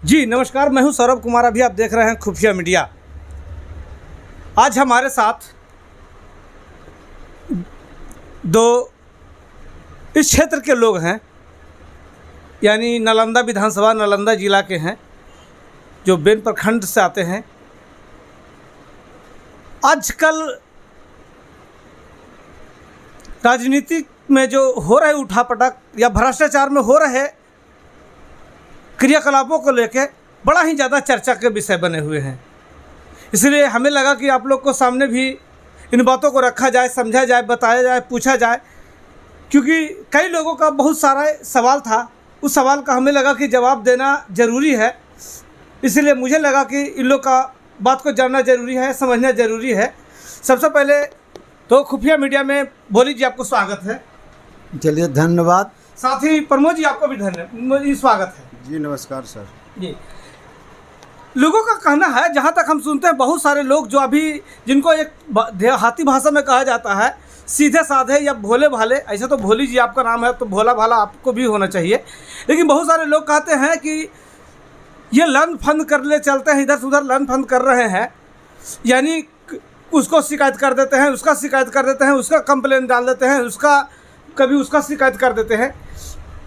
जी नमस्कार, मैं हूं सौरभ कुमार। अभी आप देख रहे हैं खुफिया मीडिया। आज हमारे साथ दो इस क्षेत्र के लोग हैं, यानी नालंदा विधानसभा नालंदा जिला के हैं, जो बेन प्रखंड से आते हैं। आजकल राजनीति में जो हो रहे उठापटक या भ्रष्टाचार में हो रहे क्रियाकलापों को लेकर बड़ा ही ज़्यादा चर्चा के विषय बने हुए हैं। इसलिए हमें लगा कि आप लोग को सामने भी इन बातों को रखा जाए, समझा जाए, बताया जाए, पूछा जाए, क्योंकि कई लोगों का बहुत सारा सवाल था। उस सवाल का हमें लगा कि जवाब देना ज़रूरी है। इसलिए मुझे लगा कि इन लोग का बात को जानना ज़रूरी है, समझना ज़रूरी है। सबसे पहले तो खुफिया मीडिया में भोली जी आपको स्वागत है। चलिए, धन्यवाद। साथ ही प्रमोद जी आपको भी स्वागत है। जी नमस्कार सर। जी, लोगों का कहना है, जहाँ तक हम सुनते हैं, बहुत सारे लोग जो अभी जिनको एक देहाती भाषा में कहा जाता है सीधे साधे या भोले भाले, ऐसा तो भोली जी आपका नाम है तो भोला भाला आपको भी होना चाहिए, लेकिन बहुत सारे लोग कहते हैं कि ये लन फंद कर ले चलते हैं, इधर से उधर लन फंद कर रहे हैं, यानी उसको शिकायत कर देते हैं, उसका शिकायत कर देते हैं, उसका कंप्लेन डाल देते हैं, उसका कभी उसका शिकायत कर देते हैं।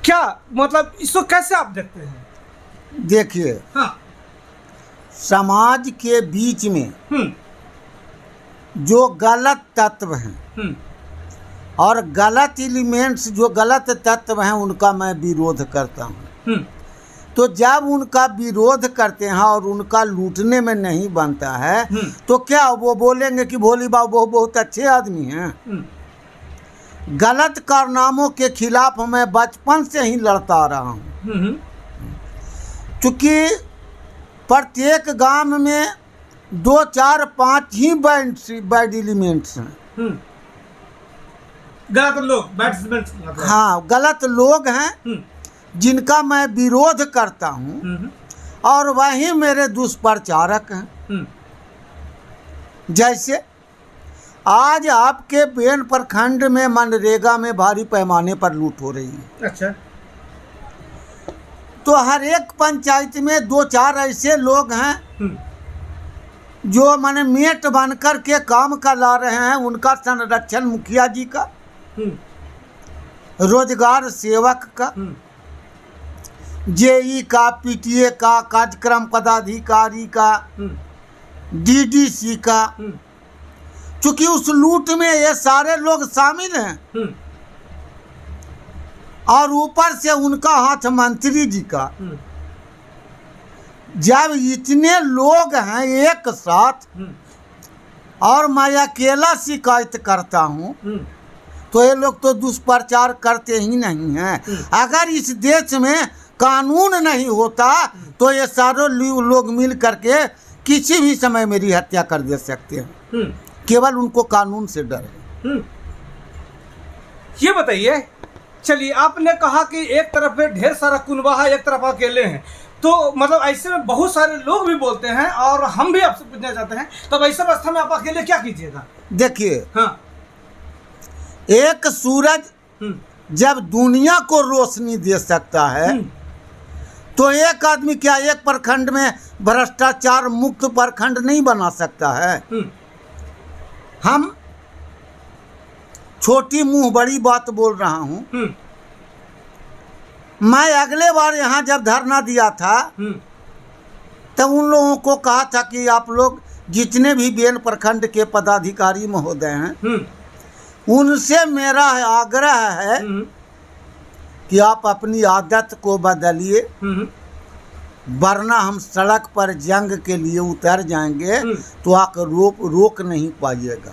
क्या मतलब इसको कैसे आप देखते हैं? देखिए, हाँ, समाज के बीच में जो गलत तत्व हैं और गलत एलिमेंट्स, जो गलत तत्व हैं, उनका मैं विरोध करता हूँ। तो जब उनका विरोध करते हैं और उनका लूटने में नहीं बनता है तो क्या वो बोलेंगे कि भोली बाबू वो बहुत अच्छे आदमी हैं? गलत कारनामों के खिलाफ मैं बचपन से ही लड़ता आ रहा हूँ, क्योंकि प्रत्येक गांव में 2, 4, 5 ही बैड एलिमेंट्स हैं। गलत लोग, हाँ, गलत लोग हैं जिनका मैं विरोध करता हूँ और वही मेरे दुष्प्रचारक हैं। जैसे आज आपके बेन प्रखंड में मनरेगा में भारी पैमाने पर लूट हो रही है। अच्छा, तो हर एक पंचायत में 2, 4 ऐसे लोग हैं जो माने मेट बनकर के काम का ला रहे हैं। उनका संरक्षण मुखिया जी का, रोजगार सेवक का, जेई का, पीटीए का, कार्यक्रम पदाधिकारी का, डीडीसी का, चूंकि उस लूट में ये सारे लोग शामिल हैं और ऊपर से उनका हाथ मंत्री जी का। जब इतने लोग हैं एक साथ और मैं अकेला शिकायत करता हूं तो ये लोग तो दुष्प्रचार करते ही नहीं हैं। अगर इस देश में कानून नहीं होता तो ये सारे लोग मिल करके किसी भी समय मेरी हत्या कर दे सकते हैं। केवल उनको कानून से डर है। ये बताइए, चलिए, आपने कहा कि एक तरफ पे ढेर सारा कुनबा है, एक तरफ अकेले हैं, तो मतलब ऐसे में बहुत सारे लोग भी बोलते हैं और हम भी आपसे पूछना चाहते हैं, तो ऐसे अवस्था में आप अकेले क्या कीजिएगा? देखिए, हाँ, एक सूरज जब दुनिया को रोशनी दे सकता है तो एक आदमी क्या एक प्रखंड में भ्रष्टाचार मुक्त प्रखंड नहीं बना सकता है? हम छोटी मुंह बड़ी बात बोल रहा हूं। मैं अगले बार यहाँ जब धरना दिया था तब उन लोगों को कहा था कि आप लोग जितने भी बेन प्रखंड के पदाधिकारी महोदय हैं उनसे मेरा आग्रह है कि आप अपनी आदत को बदलिए, वरना हम सड़क पर जंग के लिए उतर जाएंगे तो आप रोक नहीं पाइएगा।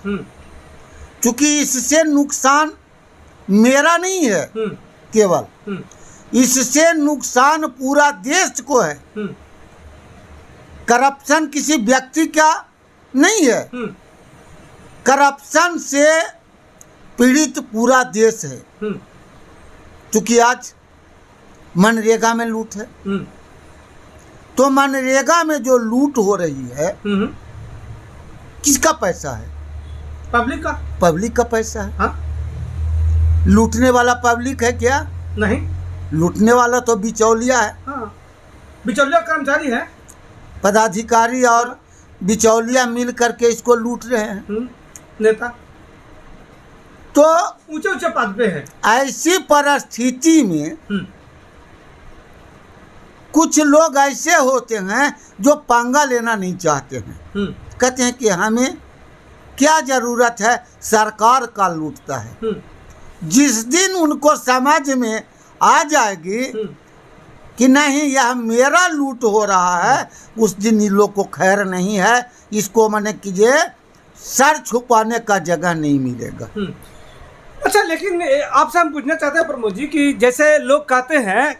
क्योंकि इससे नुकसान मेरा नहीं है केवल, इससे नुकसान पूरा देश को है। करप्शन किसी व्यक्ति का नहीं है, करप्शन से पीड़ित पूरा देश है। क्योंकि आज मनरेगा में लूट है, तो मनरेगा में जो लूट हो रही है किसका पैसा है? पब्लिक का पैसा है। हाँ? लूटने वाला पब्लिक है क्या? नहीं, लूटने वाला तो बिचौलिया है। हाँ। बिचौलिया कर्मचारी हैं। पदाधिकारी और बिचौलिया मिल करके इसको लूट रहे हैं। नेता तो ऊंचे ऊंचे पद पे है। ऐसी परिस्थिति में कुछ लोग ऐसे होते हैं जो पंगा लेना नहीं चाहते हैं। कहते हैं कि हमें क्या जरूरत है, सरकार का लूटता है। जिस दिन उनको समझ में आ जाएगी कि नहीं यह मेरा लूट हो रहा है, उस दिन इन लोग को खैर नहीं है। इसको माने कीजिए सर छुपाने का जगह नहीं मिलेगा। अच्छा, लेकिन आपसे हम पूछना चाहते हैं प्रमोद जी कि जैसे लोग कहते हैं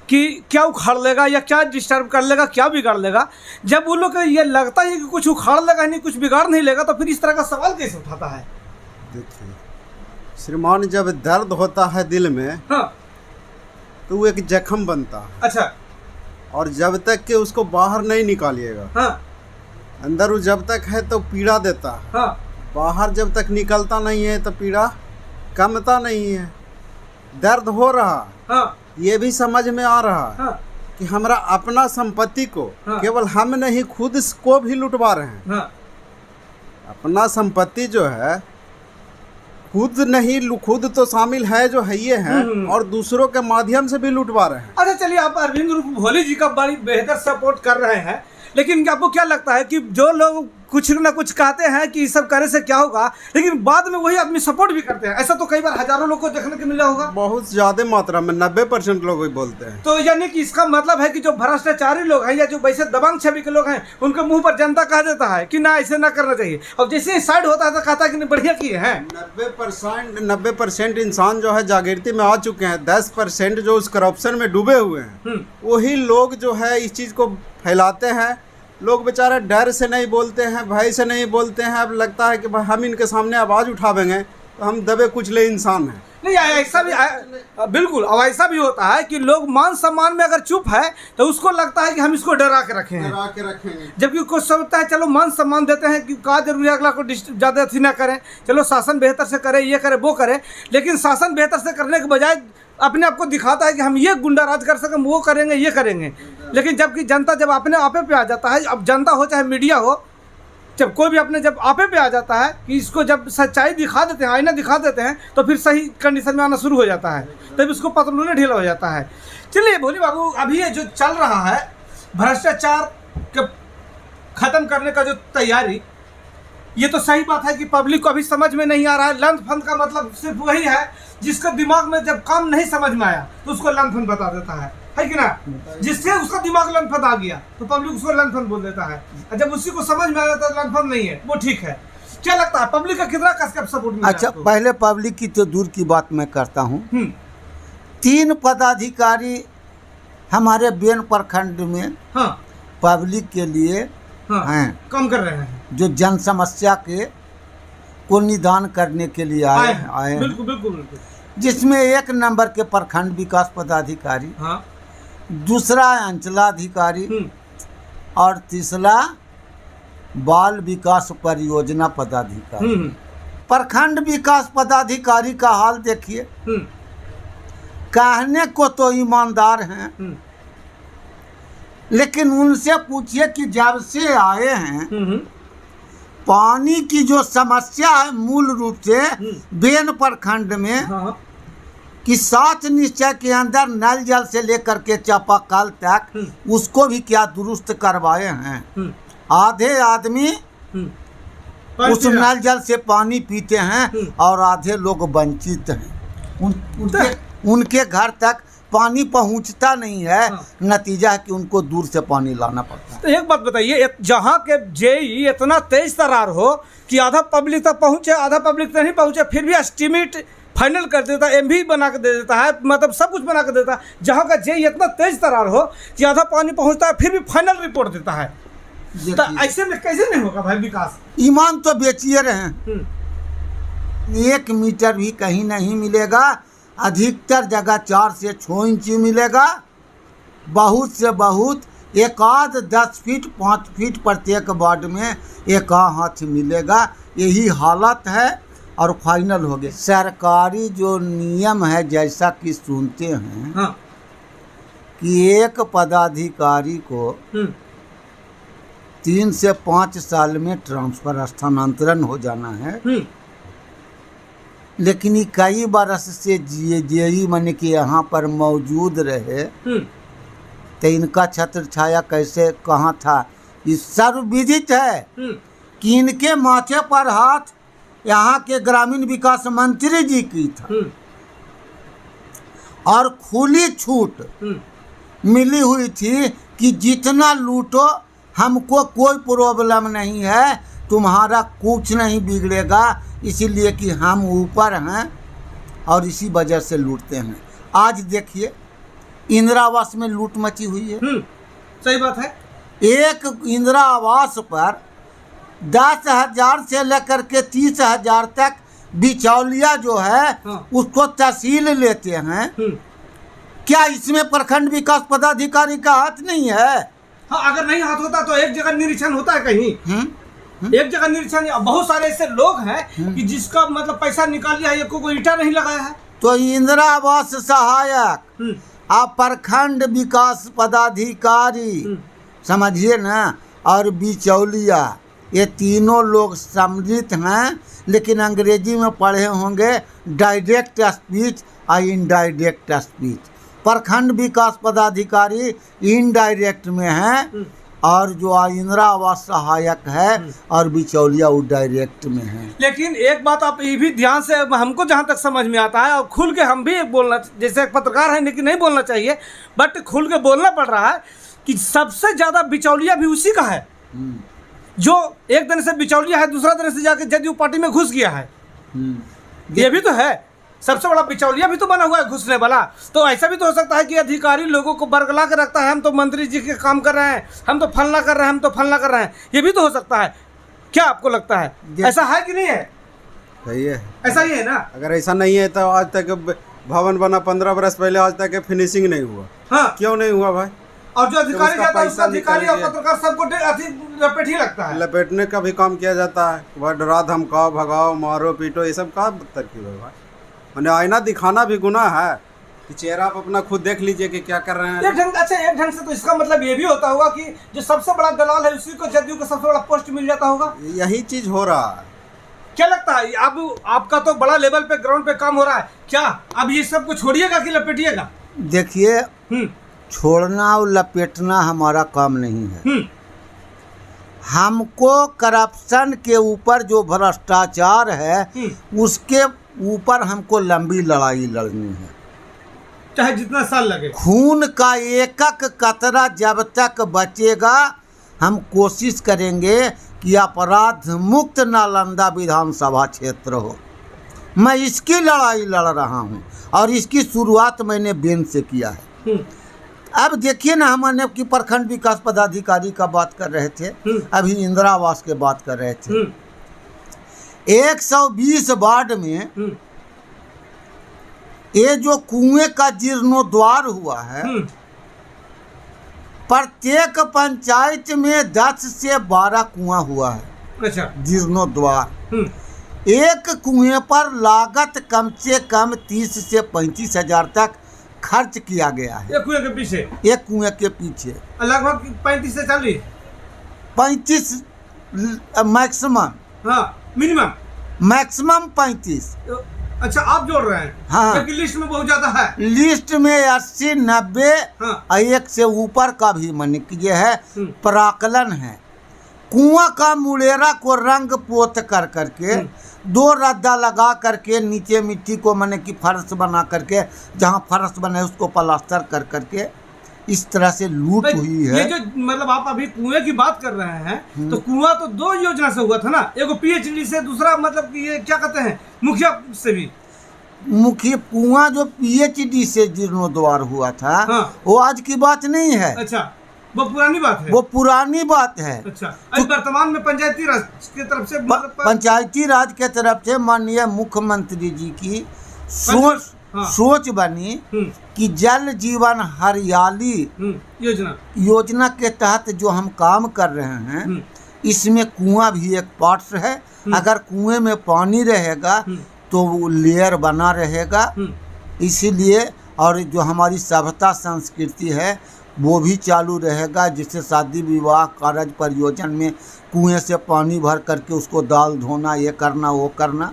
कि क्या उखाड़ लेगा या क्या डिस्टर्ब कर लेगा, क्या बिगाड़ लेगा, जब उन लोग को ये लगता है कि कुछ उखाड़ लेगा नहीं, कुछ बिगाड़ नहीं लेगा, तो फिर इस तरह का सवाल कैसे उठाता है? देखिए श्रीमान, जब दर्द होता है दिल में, हाँ, तो वो एक जख्म बनता है। अच्छा, और जब तक कि उसको बाहर नहीं निकालिएगा, हाँ, अंदर वो जब तक है तो पीड़ा देता है। हाँ, बाहर जब तक निकलता नहीं है तो पीड़ा कमता नहीं है। दर्द हो रहा, हाँ, ये भी समझ में आ रहा है हाँ, कि हमारा अपना संपत्ति को हाँ, केवल हम नहीं खुद को भी लुटवा रहे हैं। हाँ, अपना संपत्ति जो है खुद नहीं, खुद तो शामिल है जो है ये है, और दूसरों के माध्यम से भी लुटवा रहे हैं। अच्छा चलिए, आप अरविंद उर्फ भोले जी का बड़ी बेहतर सपोर्ट कर रहे हैं, लेकिन आपको क्या लगता है कि जो लोग कुछ ना कुछ कहते हैं कि ये सब करने से क्या होगा, लेकिन बाद में वही आदमी सपोर्ट भी करते हैं? ऐसा तो कई बार हजारों लोग को देखने को मिला होगा। बहुत ज्यादा मात्रा में 90% लोग ही बोलते हैं। तो यानी कि इसका मतलब है कि जो भ्रष्टाचारी लोग हैं या जो वैसे दबंग छवि के लोग हैं, उनके मुंह पर जनता कह देता है कि ना ऐसे ना करना चाहिए, और जैसे साइड होता है तो कहता है कि नहीं बढ़िया किए हैं। 90% इंसान जो है जागृति में आ चुके हैं। 10% जो उस करप्शन में डूबे हुए हैं, वही लोग जो है इस चीज को फैलाते हैं। लोग बेचारे डर से नहीं बोलते हैं, भय से नहीं बोलते हैं। अब लगता है कि भाई हम इनके सामने आवाज़ उठावेंगे तो हम दबे कुचले इंसान हैं। नहीं, ऐसा भी बिल्कुल, अब ऐसा भी होता है कि लोग मान सम्मान में अगर चुप है तो उसको लगता है कि हम इसको डरा के रखे हैं, डरा के रखेंगे। जबकि कुछ सोचता है चलो मान सम्मान देते हैं कि का जरूरी अगला को ज़्यादा अथी ना करें, चलो शासन बेहतर से करे, ये करे वो करे, लेकिन शासन बेहतर से करने के बजाय अपने आप को दिखाता है कि हम ये गुंडाराज कर सकें, वो करेंगे, ये करेंगे। लेकिन जबकि जनता जब अपने आपे पे आ जाता है, अब जनता हो चाहे मीडिया हो, जब कोई भी अपने जब आपे पे आ जाता है कि इसको जब सच्चाई दिखा देते हैं, आईना दिखा देते हैं, तो फिर सही कंडीशन में आना शुरू हो जाता है, तब इसको पतलूने ढीला हो जाता है। चलिए भोले बाबू, अभी ये जो चल रहा है भ्रष्टाचार के ख़त्म करने का जो तैयारी, ये तो सही बात है कि पब्लिक को अभी समझ में नहीं आ रहा है। लंच फंड का मतलब सिर्फ वही है जिसका दिमाग में जब काम नहीं समझ में आया तो उसको लंच फंड बता देता है कि ना? जिससे उसका दिमाग लंच फंड आ गया तो पब्लिक उसको लंच फंड बोल देता है, और जब उसी को समझ में आ जाता है लंच फंड नहीं है, वो ठीक है। क्या लगता है पब्लिक का कितना कसकर सपोर्ट मिला? अच्छा, पहले पब्लिक की तो दूर की बात मैं करता हूँ। 3 पदाधिकारी हमारे बेन प्रखंड में, हाँ, पब्लिक के लिए, हाँ, हैं, काम कर रहे हैं, जो जन समस्या के को निदान करने के लिए आए हैं। बिल्कुल बिल्कुल बिल्कुल। जिसमें 1 नंबर के प्रखंड विकास पदाधिकारी, हाँ, दूसरा अंचलाधिकारी, और तीसरा बाल विकास परियोजना पदाधिकारी। प्रखंड विकास पदाधिकारी का हाल देखिए, कहने को तो ईमानदार हैं, लेकिन उनसे पूछिए कि जब से आए हैं पानी की जो समस्या है मूल रूप से बेन प्रखंड में, हाँ, कि 7 निश्चय के अंदर नल जल से लेकर के चापाकल तक उसको भी क्या दुरुस्त करवाए हैं। आधे आदमी उस नल जल से पानी पीते हैं और आधे लोग वंचित हैं। उनके घर तक पानी पहुंचता नहीं है। हाँ। नतीजा है कि उनको दूर से पानी लाना पड़ता है। तो एक बात बताइए, जहाँ के जेई इतना तेज तरार हो कि आधा पब्लिक तक पहुँचे, आधा पब्लिक तक नहीं पहुँचे, फिर भी एस्टीमेट फाइनल कर देता है, MB बना के दे देता है, मतलब सब कुछ बना के देता है। जहाँ का जेई इतना तेज तरार हो कि आधा पानी पहुँचता है, फिर भी फाइनल रिपोर्ट देता है, तो ऐसे में कैसे नहीं होगा भाई विकास? ईमान तो बेचिए रहे, 1 मीटर भी कहीं नहीं मिलेगा। अधिकतर जगह 4 से 6 इंच मिलेगा। बहुत से बहुत 10 फीट 5 फीट प्रत्येक वार्ड में 1 हाथ मिलेगा। यही हालत है और फाइनल हो गया। सरकारी जो नियम है जैसा कि सुनते हैं, हाँ, कि एक पदाधिकारी को 3 से 5 साल में ट्रांसफर स्थानांतरण हो जाना है, लेकिन ये कई बरस से जेई मन के यहाँ पर मौजूद रहे, तो इनका छत्र छाया कैसे कहाँ था? ये सर्वविदित है कि इनके माथे पर हाथ यहाँ के ग्रामीण विकास मंत्री जी की था और खुली छूट मिली हुई थी कि जितना लूटो हमको कोई प्रॉब्लम नहीं है, तुम्हारा कुछ नहीं बिगड़ेगा, इसीलिए कि हम ऊपर हैं और इसी वजह से लूटते हैं। आज देखिए इंदिरा आवास में लूट मची हुई है। सही बात है। एक इंदिरा आवास पर 10,000 से लेकर के 30,000 तक बिचौलिया जो है उसको तहसील लेते हैं। क्या इसमें प्रखंड विकास पदाधिकारी का हाथ नहीं है? हाँ, अगर नहीं हाथ होता तो एक जगह निरीक्षण होता है कहीं। एक जगह निरीक्षण, बहुत सारे ऐसे लोग हैं कि जिसका मतलब पैसा निकाल लिया है, कोई ईंटा नहीं लगाया है। तो इंदिरा आवास सहायक आप प्रखंड विकास पदाधिकारी समझिए ना, और बिचौलिया, ये तीनों लोग सम्मिलित हैं, लेकिन अंग्रेजी में पढ़े होंगे डायरेक्ट स्पीच और इनडायरेक्ट स्पीच। प्रखंड विकास पदाधिकारी इनडायरेक्ट में है और जो इंदिरा आवास सहायक है और बिचौलिया वो डायरेक्ट में है। लेकिन एक बात आप ये भी ध्यान से, हमको जहाँ तक समझ में आता है और खुल के हम भी बोलना, जैसे एक पत्रकार हैं लेकिन नहीं बोलना चाहिए, बट खुल के बोलना पड़ रहा है कि सबसे ज़्यादा बिचौलिया भी उसी का है जो एक दिन से बिचौलिया है, दूसरा दिन से जाके जदयू पार्टी में घुस गया है। ये भी तो है, सबसे बड़ा बिचौलिया भी तो बना हुआ है घुसने वाला। तो ऐसा भी तो हो सकता है कि अधिकारी लोगों को बरगला के रखता है, हम तो मंत्री जी के काम कर रहे हैं, हम तो फलना कर रहे हैं, हम तो फलना कर रहे हैं। ये भी तो हो सकता है। क्या आपको लगता है ऐसा है कि नहीं है? सही है, ऐसा ही है ना। अगर ऐसा नहीं है तो आज तक भवन बना 15 बरस पहले, आज तक फिनिशिंग नहीं हुआ। हाँ, क्यों नहीं हुआ भाई? और जो अधिकारी जाता है उसका अधिकारी और निकल पत्रकार सबको लपेट ही लगता है। लपेटने का भी काम किया जाता है। वह डरा धमकाओ, भगाओ, मारो पीटो, ये सब का तरकीब है भाई? मैंने आईना दिखाना भी गुनाह है कि चेहरा आप अपना खुद देख लीजिए कि क्या कर रहे हैं। एक ढंग से तो इसका मतलब ये भी होता होगा कि जो सबसे बड़ा दलाल है उसी को जदयू का सबसे बड़ा पोस्ट मिल जाता होगा। यही चीज हो रहा है। क्या लगता है अब आपका तो बड़ा लेवल पे ग्राउंड पे काम हो रहा है, क्या अब ये सब को छोड़िएगा कि लपेटिएगा? देखिए, छोड़ना और लपेटना हमारा काम नहीं है। हमको करप्शन के ऊपर जो भ्रष्टाचार है उसके ऊपर हमको लंबी लड़ाई लड़नी है, चाहे जितना साल लगे। खून का एक एक कतरा जब तक बचेगा हम कोशिश करेंगे कि अपराध मुक्त नालंदा विधानसभा क्षेत्र हो। मैं इसकी लड़ाई लड़ रहा हूँ और इसकी शुरुआत मैंने बेन से किया है। अब देखिए ना, हमने कि प्रखंड विकास पदाधिकारी का बात कर रहे थे, अभी इंदिरा आवास के बात कर रहे थे। 120 वार्ड में ये जो कुएं का जीर्णोद्वार हुआ है, प्रत्येक पंचायत में 10 से 12 कुआं हुआ है। अच्छा, जीर्णोद्वार। एक कुएं पर लागत कम से कम 30 से 35 हजार तक खर्च किया गया है। एक कुएं के पीछे, एक कुएं के पीछे लगभग 35 से 40, 35 मैक्सिमम। हाँ, मिनिमम मैक्सिमम 35। अच्छा, आप जोड़ रहे हैं? हाँ, क्योंकि लिस्ट में बहुत ज्यादा है। लिस्ट में 80, 90 और 1 से ऊपर का भी मन ये है प्राकलन है। कुआं का मुड़ेरा को रंग पोत कर करके 2 रद्दा लगा करके नीचे मिट्टी को मैंने कि फर्श बना करके, जहाँ फर्श बने उसको प्लास्टर कर करके इस तरह से लूट हुई है। ये जो मतलब आप अभी कुएं की बात कर रहे हैं, तो कुआं तो 2 योजना से हुआ था ना, एगो PhD से, दूसरा मतलब कि ये क्या कहते हैं मुखिया से भी। मुखिया कुआं जो PhD से जीर्णोद्वार हुआ था, हाँ, वो आज की बात नहीं है। अच्छा, वो पुरानी बात है। वो पुरानी बात है। अच्छा, वर्तमान में पंचायती राज की तरफ से पंचायती राज के तरफ से माननीय मुख्यमंत्री जी की सोच बनी कि जल जीवन हरियाली योजना के तहत जो हम काम कर रहे हैं, इसमें कुआं भी एक पार्ट है। अगर कुएं में पानी रहेगा तो वो लेयर बना रहेगा, इसीलिए और जो हमारी सभ्यता संस्कृति है वो भी चालू रहेगा, जिससे शादी विवाह कार्य प्रयोजन में कुएं से पानी भर करके उसको दाल धोना, ये करना वो करना,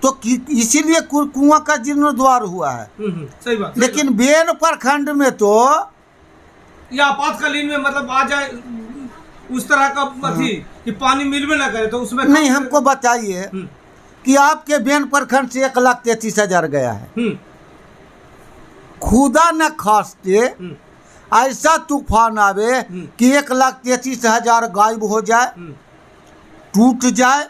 तो इसीलिए कुआं का जीर्णोद्धार हुआ है। सही बात। लेकिन बेन प्रखंड में तो या आपातकालीन में मतलब आ जाए उस तरह का अथी कि पानी मिलवे ना करे तो उसमें नहीं, हमको बताइए कि आपके बेन प्रखंड से 1,33,000 गया है, खुदा न खास्ते ऐसा तूफान आवे कि 1,33,000 गायब हो जाए, टूट जाए,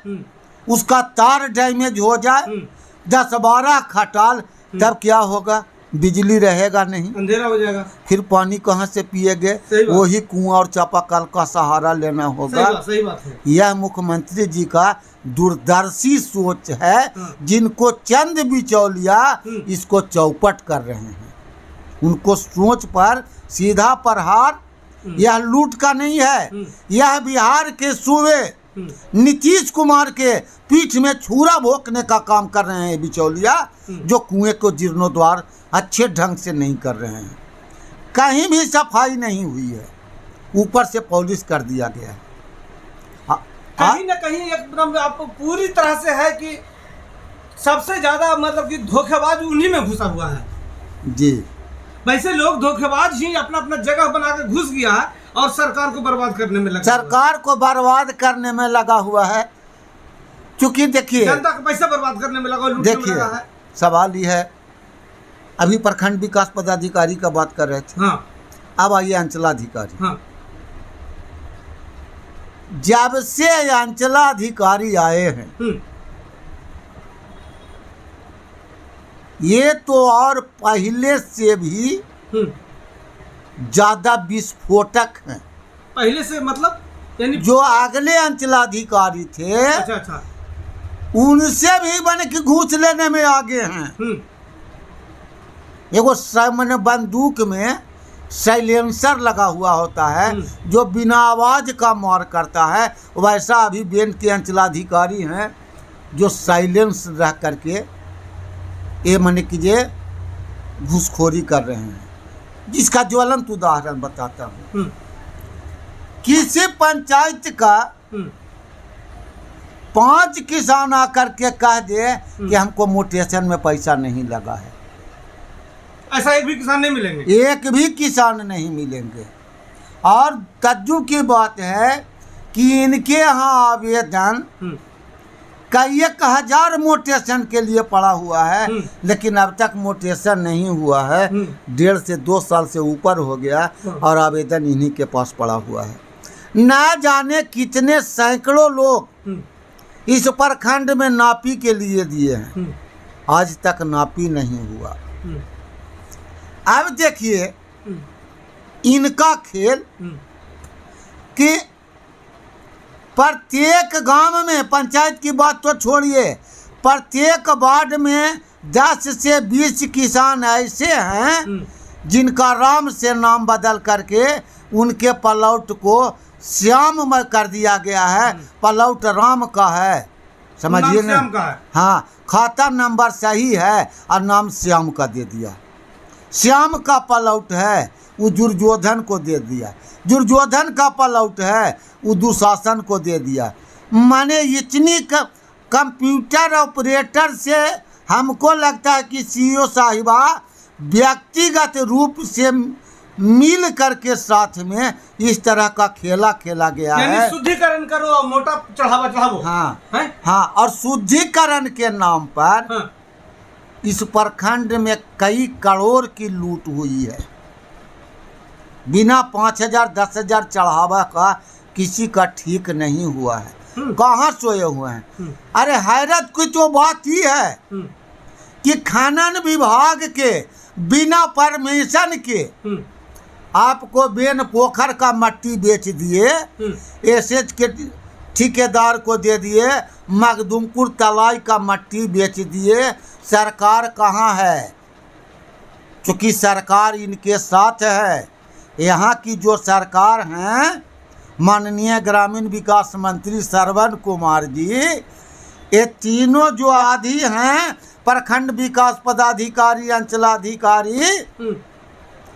उसका तार डैमेज हो जाए, 10-12 खटाल, तब क्या होगा? बिजली रहेगा नहीं, अंधेरा हो जाएगा, फिर पानी कहाँ से पिएगे? वही कुआं और चापाकल का सहारा लेना होगा। सही बात है। यह मुख्यमंत्री जी का दूरदर्शी सोच है, जिनको चंद बिचौलिया इसको चौपट कर रहे हैं। उनको सोच पर सीधा प्रहार। यह लूट का नहीं है, यह बिहार के सूबे नीतीश कुमार के पीठ में छुरा भोंकने का काम कर रहे हैं बिचौलिया, जो कुएं को जीर्णोद्धार अच्छे ढंग से नहीं कर रहे हैं। कहीं भी सफाई नहीं हुई है, ऊपर से पॉलिश कर दिया गया है। कहीं ना कहीं एकदम आपको पूरी तरह से है कि सबसे ज्यादा मतलब कि धोखेबाज उन्हीं में घुसा हुआ है जी। वैसे लोग धोखेबाज ही अपना अपना जगह बना के घुस गया है और सरकार को बर्बाद करने में लगा, सरकार को बर्बाद करने में लगा हुआ है। क्योंकि देखिए, जनता का पैसा बर्बाद करने में लगा, लूटने में देखिए लगा है। सवाल ये है, अभी प्रखंड विकास पदाधिकारी का बात कर रहे थे, हाँ। अब आइए अंचलाधिकारी। हाँ। जब से अंचलाधिकारी आए हैं, ये तो और पहले से भी ज्यादा विस्फोटक हैं। पहले से मतलब यानी जो अगले अंचलाधिकारी थे, अच्छा उनसे भी बन के घूस लेने में आगे हैं। एगो मैंने बंदूक में साइलेंसर लगा हुआ होता है जो बिना आवाज का मार करता है, वैसा अभी बेन के अंचलाधिकारी हैं जो साइलेंस रह करके ये माने कीजिए घूसखोरी कर रहे हैं। जिसका ज्वलंत उदाहरण बताता हूँ। किसी पंचायत का 5 किसान आकर के कह दे कि हमको मोटेशन में पैसा नहीं लगा है, ऐसा एक भी किसान नहीं मिलेंगे, एक भी किसान नहीं मिलेंगे। और तज्जुब की बात है कि इनके यहाँ आवेदन कई 1,000 मोटेशन के लिए पड़ा हुआ है, लेकिन अब तक मोटेशन नहीं हुआ है। 1.5 से 2 साल से ऊपर हो गया और आवेदन इन्हीं के पास पड़ा हुआ है। ना जाने कितने सैकड़ों लोग इस प्रखंड में नापी के लिए दिए हैं, आज तक नापी नहीं हुआ। अब देखिए इनका खेल कि प्रत्येक गांव में, पंचायत की बात तो छोड़िए, प्रत्येक वार्ड में 10 से 20 किसान ऐसे हैं जिनका राम से नाम बदल करके उनके प्लॉट को श्याम में कर दिया गया है। प्लॉट राम का है, समझिए ना। हाँ, खाता नंबर सही है और नाम श्याम का दे दिया। श्याम का प्लॉट है वो दुर्योधन को दे दिया, दुर्योधन का प्लॉट है वो दुशासन को दे दिया। माने इतनी कंप्यूटर ऑपरेटर से हमको लगता है कि सीईओ साहिबा व्यक्तिगत रूप से मिल करके साथ में इस तरह का खेला खेला गया है। शुद्धिकरण करो और मोटा चढ़ावो। हाँ है? हाँ, और शुद्धिकरण के नाम पर हाँ। इस प्रखंड में कई करोड़ की लूट हुई है। बिना 5,000 10,000 चढ़ावा का किसी का ठीक नहीं हुआ है। कहाँ सोए हुए हैं? अरे हैरत की तो बात ही है कि खनन विभाग के बिना परमिशन के आपको बेन पोखर का मट्टी बेच दिए, एसएच के ठेकेदार को दे दिए, मखदुमपुर तलाई का मट्टी बेच दिए। सरकार कहाँ है? क्योंकि सरकार इनके साथ है। यहाँ की जो सरकार हैं, माननीय ग्रामीण विकास मंत्री श्रवण कुमार जी, ये तीनों जो आदि हैं, प्रखंड विकास पदाधिकारी, अंचलाधिकारी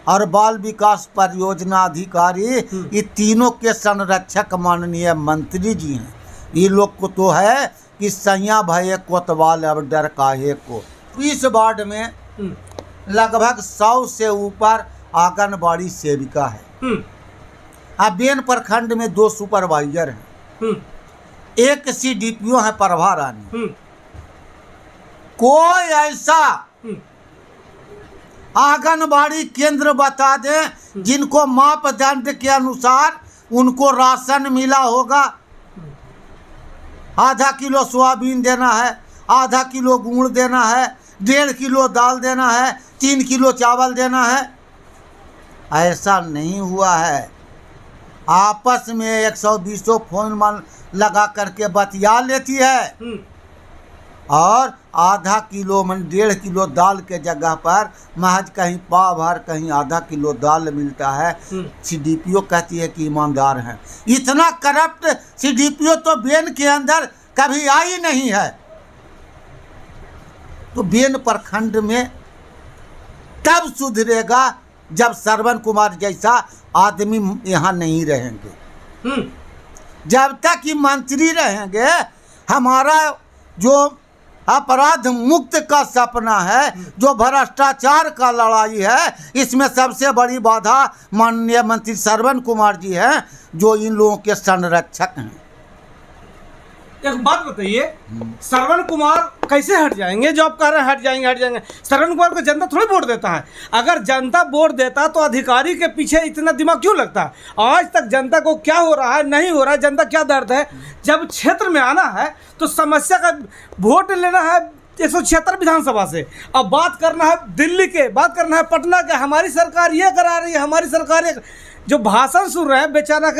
और बाल विकास परियोजना अधिकारी, ये तीनों के संरक्षक माननीय मंत्री जी हैं। ये लोग को तो है कि सैया भये कोतवाल अब डर काहे को। इस वार्ड में लगभग 100 से ऊपर आंगनबाड़ी सेविका है। अबेन प्रखंड में 2 सुपरवाइजर हैं, 1 CDPO है प्रभा रानी। कोई ऐसा आंगनबाड़ी केंद्र बता दें जिनको मापदंड के अनुसार उनको राशन मिला होगा। आधा किलो सोयाबीन देना है, आधा किलो गुड़ देना है, 1.5 किलो दाल देना है, 3 किलो चावल देना है। ऐसा नहीं हुआ है। आपस में 120 फोन मान लगा करके बतिया लेती है और आधा किलो मन 1.5 किलो दाल के जगह पर महज कहीं पाव भर, कहीं आधा किलो दाल मिलता है। CDPO कहती है कि ईमानदार हैं। इतना करप्ट CDPO तो बेन के अंदर कभी आई नहीं है। तो बेन प्रखंड में तब सुधरेगा जब श्रवण कुमार जैसा आदमी यहाँ नहीं रहेंगे। जब तक ये मंत्री रहेंगे, हमारा जो अपराध मुक्त का सपना है, जो भ्रष्टाचार का लड़ाई है, इसमें सबसे बड़ी बाधा माननीय मंत्री श्रवण कुमार जी हैं, जो इन लोगों के संरक्षक हैं। एक बात बताइए, श्रवण कुमार कैसे हट जाएंगे? जो आप कह रहे हैं हट जाएंगे। श्रवण कुमार को जनता थोड़ी वोट देता है। अगर जनता वोट देता तो अधिकारी के पीछे इतना दिमाग क्यों लगता है? आज तक जनता को क्या हो रहा है, नहीं हो रहा है, जनता क्या दर्द है, जब क्षेत्र में आना है तो समस्या का वोट लेना है 176 विधानसभा से। अब बात करना है दिल्ली के, बात करना है पटना के, हमारी सरकार ये करा रही है, हमारी सरकार ये। जो भाषण सुन रहे हैं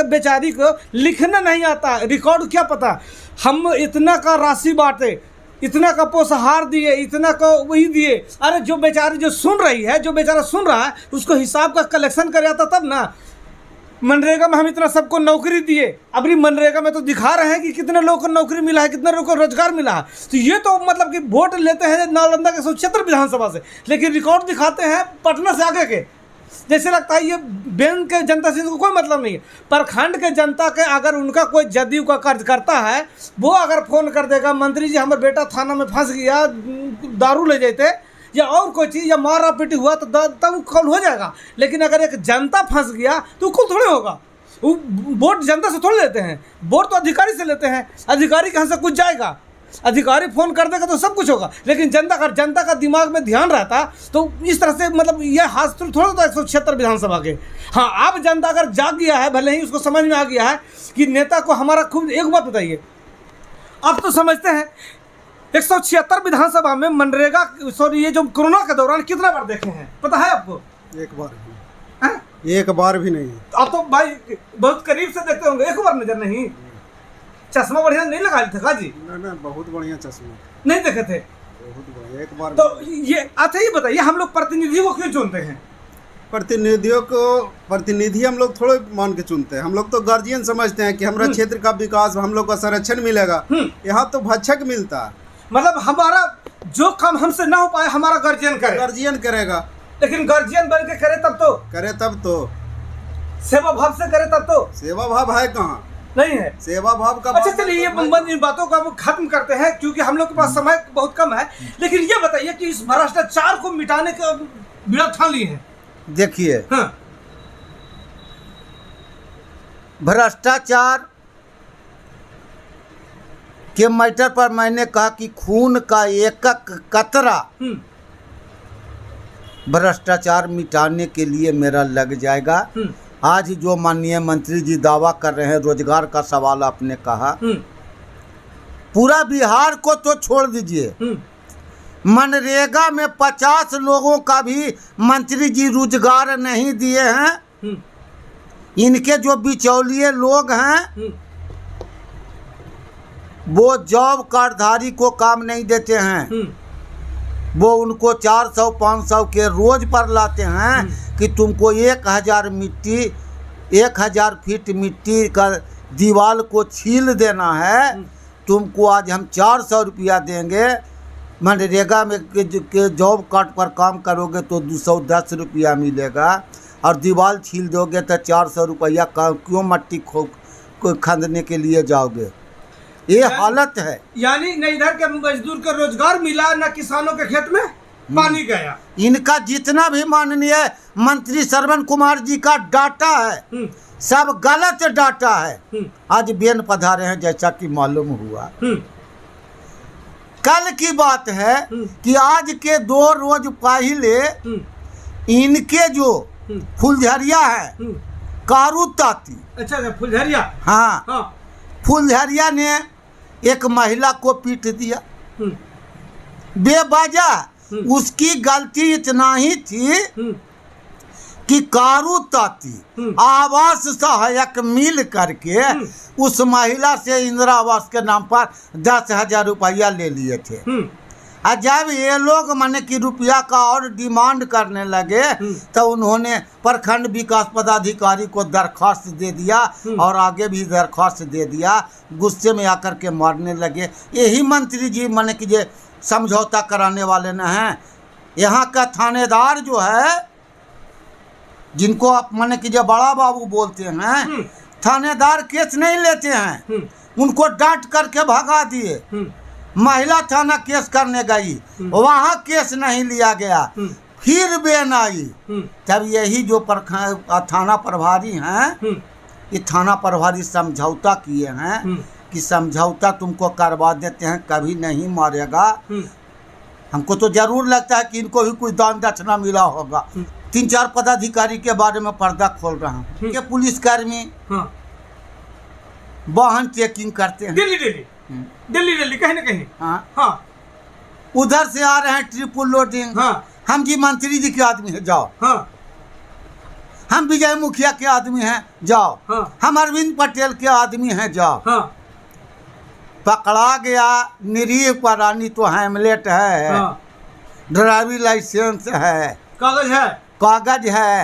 बेचारी को लिखना नहीं आता, रिकॉर्ड क्या पता। हम इतना का राशि बांटे, इतना का पोषाहार दिए, इतना का वही दिए। अरे जो बेचारी जो सुन रही है, जो बेचारा सुन रहा है, उसको हिसाब का कलेक्शन कर आता तब ना। मनरेगा में हम इतना सबको नौकरी दिए, अभी मनरेगा में तो दिखा रहे हैं कि कितने लोगों को नौकरी मिला है, कितने लोगों को रोजगार मिला है। तो ये तो मतलब कि वोट लेते हैं नालंदा के 176 विधानसभा से, लेकिन रिकॉर्ड दिखाते हैं पटना से आगे के। जैसे लगता है ये बेन के जनता से इनको कोई मतलब नहीं है। प्रखंड के जनता के अगर उनका कोई जदयू का कार्यकर्ता है, वो अगर फ़ोन कर देगा, मंत्री जी हमारा बेटा थाना में फंस गया, दारू ले जाते या और कोई चीज़, या मारा पीटी हुआ, तो तब कॉल हो जाएगा। लेकिन अगर एक जनता फंस गया तो कॉल थोड़े होगा। वोट जनता से थोड़े लेते हैं, वोट तो अधिकारी से लेते हैं। अधिकारी कहाँ से कुछ जाएगा? अधिकारी फ़ोन कर देगा तो सब कुछ होगा। लेकिन जनता का दिमाग में ध्यान रहता तो इस तरह से मतलब यह हासिल थोड़ा था 176 विधानसभा के। हाँ, अब जनता अगर जाग गया है, भले ही उसको समझ में आ गया है कि नेता को हमारा खूब। एक बात बताइए, आप तो समझते हैं 176 विधानसभा में मनरेगा, सॉरी ये जो कोरोना के दौरान कितना बार देखे हैं पता है आपको? एक बार भी, एक बार भी नहीं। आप तो भाई बहुत करीब से देखते होंगे, एक बार नजर नहीं। चश्मा बढ़िया नहीं लगा थे का जी? ना, बहुत बढ़िया चश्मा नहीं देखे थे, बहुत बढ़िया, एक बार। तो ये अच्छा ये बताइए, हम लोग प्रतिनिधि को क्यों चुनते हैं? प्रतिनिधि हम लोग थोड़े मान के चुनते हैं। हम लोग तो गार्जियन समझते हैं कि हमारा क्षेत्र का विकास, हम लोग का संरक्षण मिलेगा। यहाँ तो भक्षक मिलता है। मतलब हमारा जो काम हमसे ना हो पाए, हमारा गार्जियन करे, गार्जियन करेगा। लेकिन गार्जियन बन के करे तब तो सेवा भाव से करे तब तो। सेवा भाव है कहाँ? नहीं है सेवा भाव का। अच्छा चलिए, इन बातों को हम खत्म करते हैं क्योंकि हम लोग के पास समय बहुत कम है। लेकिन ये बताइए कि इस भ्रष्टाचार को मिटाने का बीड़ा ठान लिए हैं। देखिए, हाँ। भ्रष्टाचार के मैटर पर मैंने कहा कि खून का एक कतरा भ्रष्टाचार मिटाने के लिए मेरा लग जाएगा। आज जो माननीय मंत्री जी दावा कर रहे हैं, रोजगार का सवाल आपने कहा, पूरा बिहार को तो छोड़ दीजिए, मनरेगा में 50 लोगों का भी मंत्री जी रोजगार नहीं दिए हैं। इनके जो बिचौलिए लोग हैं वो जॉब कार्डधारी को काम नहीं देते हैं। वो उनको 400-500 के रोज पर लाते हैं कि तुमको 1000 फीट मिट्टी का दीवार को छील देना है तुमको आज हम 400 रुपया देंगे, मनरेगा में के जॉब कार्ड पर काम करोगे तो 210 रुपया मिलेगा, और दीवार छील दोगे तो 400 रुपया क्यों मट्टी खंदने के लिए जाओगे? ये हालत है। यानी न इधर के मजदूर को रोजगार मिला, न किसानों के खेत में पानी गया। इनका जितना भी माननीय मंत्री श्रवण कुमार जी का डाटा है सब गलत डाटा है। आज बेन पधारे हैं जैसा कि मालूम हुआ। कल की बात है कि आज के 2 रोज पहले इनके जो फुलझरिया है कारू ताती, अच्छा फुलझरिया, हाँ, फुलझरिया ने एक महिला को पीट दिया बेवजह। उसकी गलती इतना ही थी कि कारू ताती आवास सहायक मिल करके उस महिला से इंदिरा आवास के नाम पर 10,000 रुपया ले लिए थे। और जब ये लोग माने कि रुपया का और डिमांड करने लगे तो उन्होंने प्रखंड विकास पदाधिकारी को दरख्वास्त दे दिया और आगे भी दरख्वास्त दे दिया। गुस्से में आकर के मारने लगे। यही मंत्री जी माने कि ये समझौता कराने वाले न हैं। यहाँ का थानेदार जो है, जिनको आप माने कि जो बड़ा बाबू बोलते हैं, थानेदार केस नहीं लेते हैं, उनको डांट करके भगा दिए। महिला थाना केस करने गई, वहाँ केस नहीं लिया गया, फिर बेन आई। तब यही जो थाना प्रभारी हैं, ये थाना प्रभारी समझौता किए हैं कि समझौता तुमको करवा देते हैं, कभी नहीं मारेगा। हमको तो जरूर लगता है कि इनको भी कुछ दान दक्षिणा मिला होगा। 3-4 पदाधिकारी के बारे में पर्दा खोल रहा हूँ। ये पुलिसकर्मी वाहन चेकिंग करते हैं दिल्ली कहीं ना कहीं। हाँ, उधर से आ रहे हैं ट्रिपल लोडिंग। हम जी मंत्री जी के आदमी हैं, जाओ। हम विजय मुखिया के आदमी हैं, जाओ। हम अरविंद पटेल के आदमी हैं, जाओ। पकड़ा गया निरीह परानी तो हेमलेट है, ड्राइविंग लाइसेंस है, कागज है।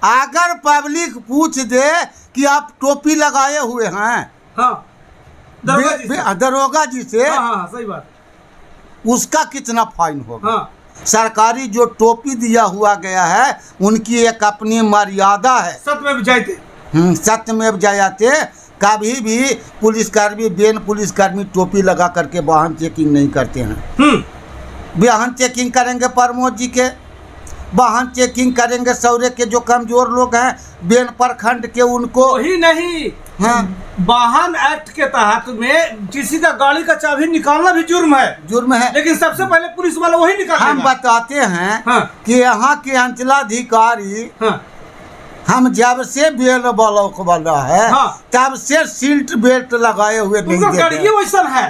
अगर पब्लिक पूछ दे कि आप टोपी लगाए हुए हैं दरोगा जी से, सही बात, उसका कितना फाइन होगा? सरकारी जो टोपी दिया हुआ गया है उनकी एक अपनी मर्यादा है। सत्यमेव जयते। कभी भी पुलिसकर्मी पुलिसकर्मी टोपी लगा करके वाहन चेकिंग नहीं करते हैं। वाहन चेकिंग करेंगे प्रमोद जी के, वाहन चेकिंग करेंगे सौरे के जो कमजोर लोग हैं बेन प्रखंड के, उनको ही नहीं। वाहन एक्ट के तहत में किसी का गाड़ी का चाबी निकालना भी जुर्म है, लेकिन सबसे पहले पुलिस वाला वही निकालेगा। हम बताते हैं कि यहाँ के अंचलाधिकारी हम जब से बेल ब्लॉक वाला है तब से सीट बेल्ट लगाए हुए नहीं देते। वैसा है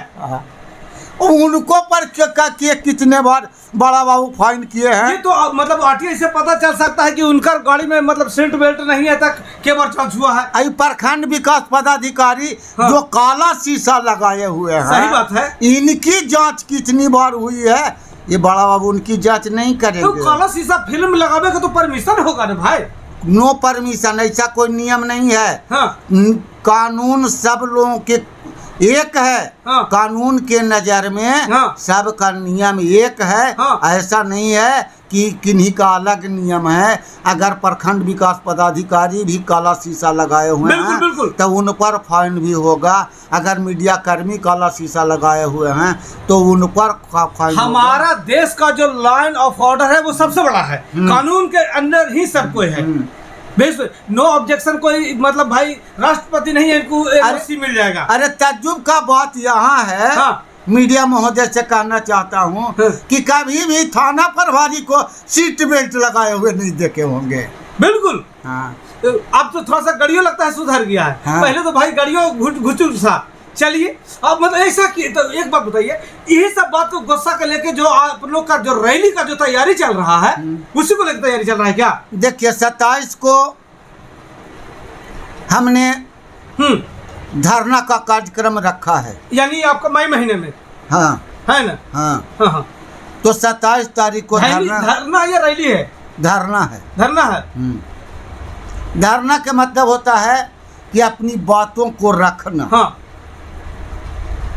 उनको पर के कितने बार बड़ा बाबू फाइन किए हैं। ये तो मतलब आरटीआई से पता चल सकता है कि उनका गाड़ी में मतलब सीट बेल्ट नहीं है तक के बार चार्ज हुआ है। प्रखंड विकास पदाधिकारी जो काला शीशा लगाए हुए हैं, सही बात है, इनकी जांच कितनी बार हुई है? ये बड़ा बाबू उनकी जांच नहीं करेंगे। तो काला शीशा फिल्म लगावे का तो परमिशन होगा ना भाई? नो परमिशन, ऐसा कोई नियम नहीं है। कानून सब लोगों के एक है। कानून के नजर में सबका नियम एक है। ऐसा नहीं है कि किन्हीं का अलग नियम है। अगर प्रखंड विकास पदाधिकारी भी काला शीशा लगाए हुए हैं तो उन पर फाइन भी होगा। अगर मीडिया कर्मी काला शीशा लगाए हुए हैं तो उन पर फाइन। हमारा देश का जो लाइन ऑफ ऑर्डर है वो सबसे बड़ा है, कानून के अंदर ही सब कोई है। नो ऑब्जेक्शन कोई मतलब भाई राष्ट्रपति नहीं है, इनको एमएससी मिल जाएगा। अरे तजुब का बात यहाँ है, मीडिया महोदय से कहना चाहता हूँ कि कभी भी थाना प्रभारी को सीट बेल्ट लगाए हुए नहीं देखे होंगे। बिल्कुल। अब तो थोड़ा सा गाड़ियों लगता है सुधर गया है। पहले तो भाई गाड़ियों घुचुर सा। चलिए अब मतलब ऐसा कि तो एक बात बताइए, यही सब बात को गुस्सा कर लेके जो आप लोग का जो रैली का जो तैयारी चल रहा है उसी को लेकर तैयारी चल रहा है क्या? देखिए 27 को हमने धरना का कार्यक्रम रखा है, यानी आपका मई महीने में। है ना? हाँ। तो 27 तारीख को धरना या रैली है? धरना है। धरना का मतलब होता है कि अपनी बातों को रखना।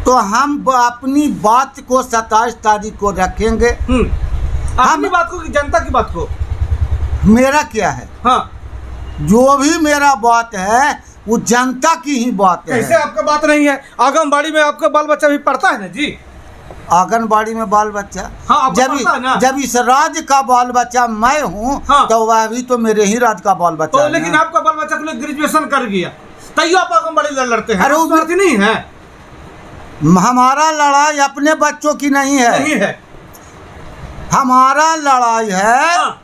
तो हम अपनी बात को 27 तारीख को रखेंगे। अपनी बात को कि जनता की बात को? मेरा क्या है, हाँ, जो भी मेरा बात है वो जनता की ही बात है। कैसे आपका बात नहीं है? आंगनबाड़ी में आपका बाल बच्चा भी पढ़ता है ना जी? आंगनबाड़ी में बाल बच्चा, हाँ, आपको पता है ना? जब इस राज्य का बाल बच्चा मैं हूँ, हाँ, तो वह भी तो मेरे ही राज्य का बाल बच्चा तो है। लेकिन आपका बाल बच्चा के लिए ग्रेजुएशन कर गया, तैयो आप आंगनबाड़ी लड़ते हैं। अरे वो बात नहीं है। हमारा लड़ाई अपने बच्चों की नहीं है, नहीं है। हमारा लड़ाई है हाँ,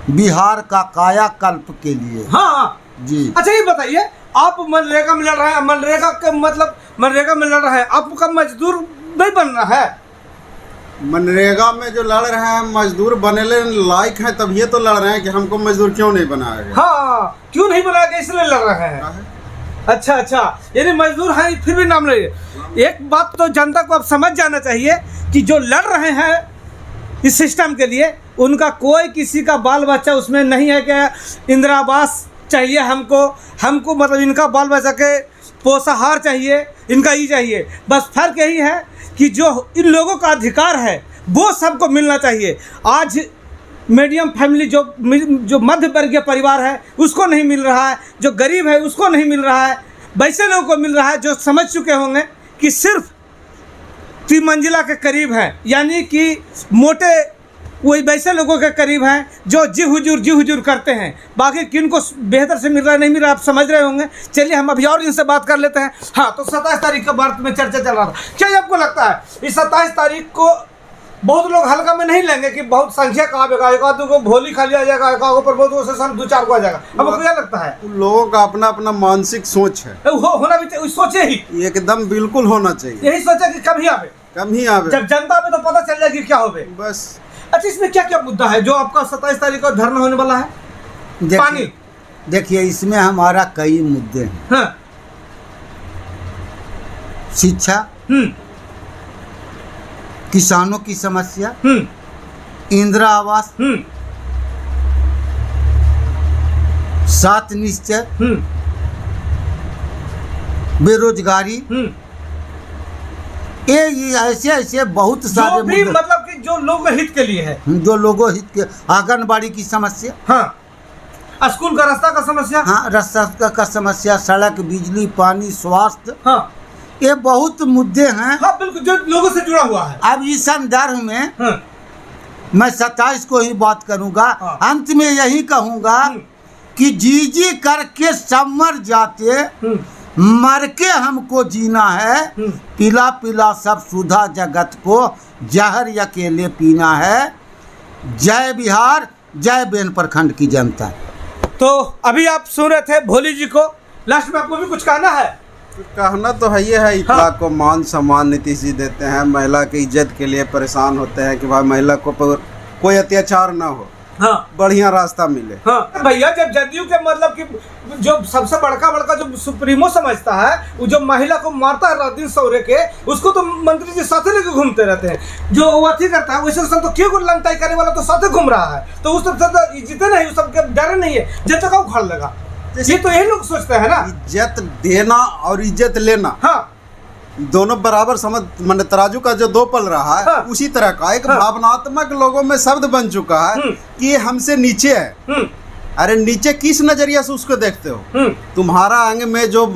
बिहार का कायाकल्प के लिए। हाँ जी। अच्छा ये बताइए, आप मनरेगा में लड़ रहे हैं, मनरेगा का मतलब मनरेगा में लड़ रहे हैं, आपका मजदूर नहीं बन रहा है? मनरेगा में जो लड़ रहे हैं मजदूर बनेले लायक हैं, तब ये तो लड़ रहे हैं कि हमको मजदूर क्यों नहीं बनाया गया। हाँ, क्यों नहीं बनाया गया इसलिए लड़ रहे हैं। अच्छा अच्छा, यानी मजदूर हैं फिर भी नाम नहीं। एक बात तो जनता को अब समझ जाना चाहिए कि जो लड़ रहे हैं इस सिस्टम के लिए, उनका कोई किसी का बाल बच्चा उसमें नहीं है कि इंदिरा आवास चाहिए हमको मतलब इनका बाल बच्चा के पोषाहार चाहिए, इनका ये चाहिए। बस फर्क यही है कि जो इन लोगों का अधिकार है वो सबको मिलना चाहिए। आज मीडियम फैमिली जो मध्य वर्गीय परिवार है उसको नहीं मिल रहा है, जो गरीब है उसको नहीं मिल रहा है, वैसे लोगों को मिल रहा है जो समझ चुके होंगे कि सिर्फ 3 मंजिला के करीब हैं, यानी कि मोटे वही वैसे लोगों के करीब हैं जो जी हुजूर करते हैं। बाकी किन को बेहतर से मिल रहा है नहीं मिल रहा, आप समझ रहे होंगे। चलिए हम अभी और इनसे बात कर लेते हैं। हाँ, तो 27 तारीख का भारत में चर्चा चल रहा था, क्या आपको लगता है इस 27 तारीख को बहुत लोग हल्का में नहीं लेंगे कि बहुत संख्या कहाँ बेगा, एक आदमी को भोली खा लिया जाएगा, एक आदमी पर बहुत से 2-4 को आ जाएगा? आपको क्या लगता है? उन लोगों का अपना अपना मानसिक सोच है, होना भी चाहिए, सोचे ही एकदम बिल्कुल होना चाहिए। यही सोचा कि कम ही आवे, कम ही आवे, जब जनता में तो पता चल जाएगी क्या होवे बस। अच्छा, इसमें क्या क्या मुद्दा है जो आपका 27 तारीख को धरना होने वाला है? पानी। देखिए इसमें हमारा कई मुद्दे हैं। हाँ। शिक्षा, किसानों की समस्या, इंदिरा आवास, 7 निश्चय, बेरोजगारी, ये ऐसे बहुत सारे जो भी मतलब कि जो लोग हित के लिए है, जो लोगों हित के, आंगनबाड़ी की समस्या, हाँ, स्कूल का रास्ता का समस्या, हाँ, रास्ता का समस्या, सड़क, बिजली, पानी, स्वास्थ्य, हाँ, ये बहुत मुद्दे हैं। हाँ बिल्कुल, जो लोगों से जुड़ा हुआ है। अब इस संदर्भ में हाँ, मैं 27 को ही बात करूंगा। हाँ। अंत में यही कहूंगा कि जी करके सब मर जाते, मर के हमको जीना है, पिला पिला सब सुधा जगत को, जहर अकेले पीना है। जय बिहार, जय बेन प्रखंड की जनता। तो अभी आप सुन रहे थे भोली जी को, लास्ट में आपको भी कुछ कहना है? कहना तो है ये है, इतलाक को मान सम्मान नीतीश जी देते हैं, महिला की इज्जत के लिए परेशान होते हैं कि भाई महिला को पर कोई अत्याचार ना हो, हाँ, बढ़िया रास्ता मिले। हाँ भैया, जब जदयू के मतलब कि जो सबसे बड़का जो सुप्रीमो समझता है, वो जो महिला को मारता है रात दिन सौरे के, उसको तो मंत्री जी साथे लेके घूमते रहते हैं। जो वो अथी करता है वैसे तो क्यों को लंगटाई करने वाला तो साथे घूम रहा है, तो उस सबसे जीते नहीं, उस सबके डर नहीं है, जब तक उखाड़ लेगा। ये तो यही लोग सोचते हैं ना, इज्जत देना और इज्जत लेना, हाँ, दोनों बराबर समझ, मन तराजू का जो 2 पल रहा है, हाँ, उसी तरह का एक भावनात्मक लोगों में शब्द बन चुका है कि ये हमसे नीचे है। अरे नीचे किस नजरिया से उसको देखते हो? तुम्हारा अंग में जो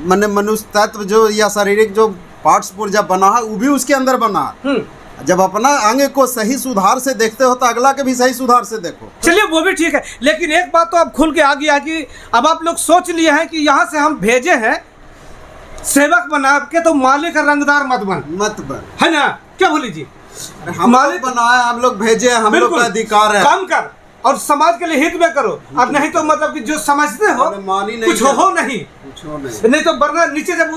मनुष्य तत्व जो या शारीरिक जो पार्ट्स पुर्जा बना है वो भी उसके अंदर बना है। जब अपना अंग को सही सुधार से देखते हो तो अगला के भी सही सुधार से देखो। चलिए वो भी ठीक है, लेकिन एक बात तो अब खुल के आ गया कि अब आप लोग सोच लिए हैं कि यहाँ से हम भेजे हैं सेवक बना के, तो मालिक का रंगदार मत बन, है ना? क्या बोली जी? हम मालिक बनाए, हम लोग भेजे, हम लोग का अधिकार है, काम कर और समाज के लिए हित में करो। अब नहीं तो मतलब कि जो समझते हो कुछ हो नहीं तो वरना नीचे जब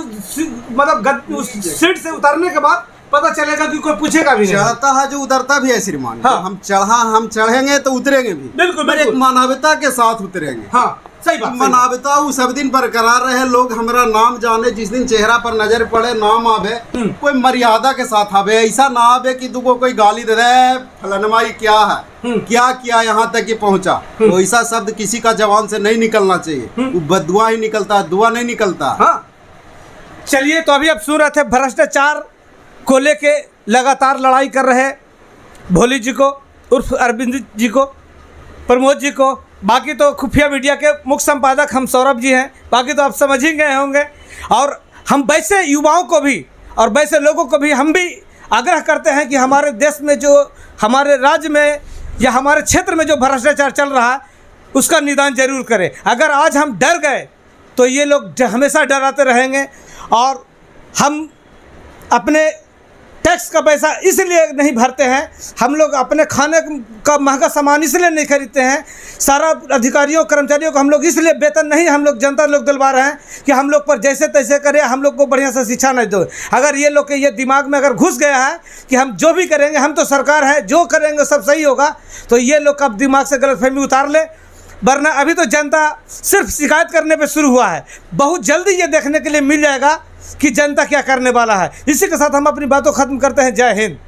मतलब उस सीट से उतरने के बाद पता चलेगा कि कोई पूछेगा भी नहीं। चढ़ता है जो उतरता भी है श्रीमान। हाँ। हम चढ़ेंगे तो उतरेंगे भी, बिल्कुल एक मानवता के साथ उतरेंगे। हाँ सही बात, मानवता वो सब दिन बरकरार रहे, लोग हमारा नाम जाने, जिस दिन चेहरा पर नजर पड़े नाम आवे, कोई मर्यादा के साथ आवे, ऐसा ना आवे कि तुमको कोई गाली दे रहे फलनवाई क्या है, क्या किया यहाँ तक कि पहुँचा, तो ऐसा शब्द किसी का जवान से नहीं निकलना चाहिए। वो बदुआ ही निकलता है, दुआ नहीं निकलता। हाँ चलिए, तो अभी आप सुन रहे थे भ्रष्टाचार को लेके लगातार लड़ाई कर रहे भोली जी को उर्फ अरविंद जी को, प्रमोद जी को। बाकी तो खुफिया मीडिया के मुख्य संपादक हम सौरभ जी हैं। बाकी तो आप समझ ही गए होंगे। और हम वैसे युवाओं को भी और वैसे लोगों को भी हम भी आग्रह करते हैं कि हमारे देश में जो, हमारे राज्य में या हमारे क्षेत्र में जो भ्रष्टाचार चल रहा है उसका निदान जरूर करें। अगर आज हम डर गए तो ये लोग हमेशा डराते रहेंगे। और हम अपने टैक्स का पैसा इसलिए नहीं भरते हैं, हम लोग अपने खाने का महंगा सामान इसलिए नहीं खरीदते हैं, सारा अधिकारियों कर्मचारियों को हम लोग इसलिए वेतन नहीं, हम लोग जनता लोग दिलवा रहे हैं कि हम लोग पर जैसे तैसे करें, हम लोग को बढ़िया से शिक्षा नहीं दो। अगर ये लोग के ये दिमाग में अगर घुस गया है कि हम जो भी करेंगे, हम तो सरकार है, जो करेंगे सब सही होगा, तो ये लोग का दिमाग से गलतफहमी उतार ले। वरना अभी तो जनता सिर्फ शिकायत करने पे शुरू हुआ है, बहुत जल्दी ये देखने के लिए मिल जाएगा कि जनता क्या करने वाला है। इसी के साथ हम अपनी बातों खत्म करते हैं। जय हिंद।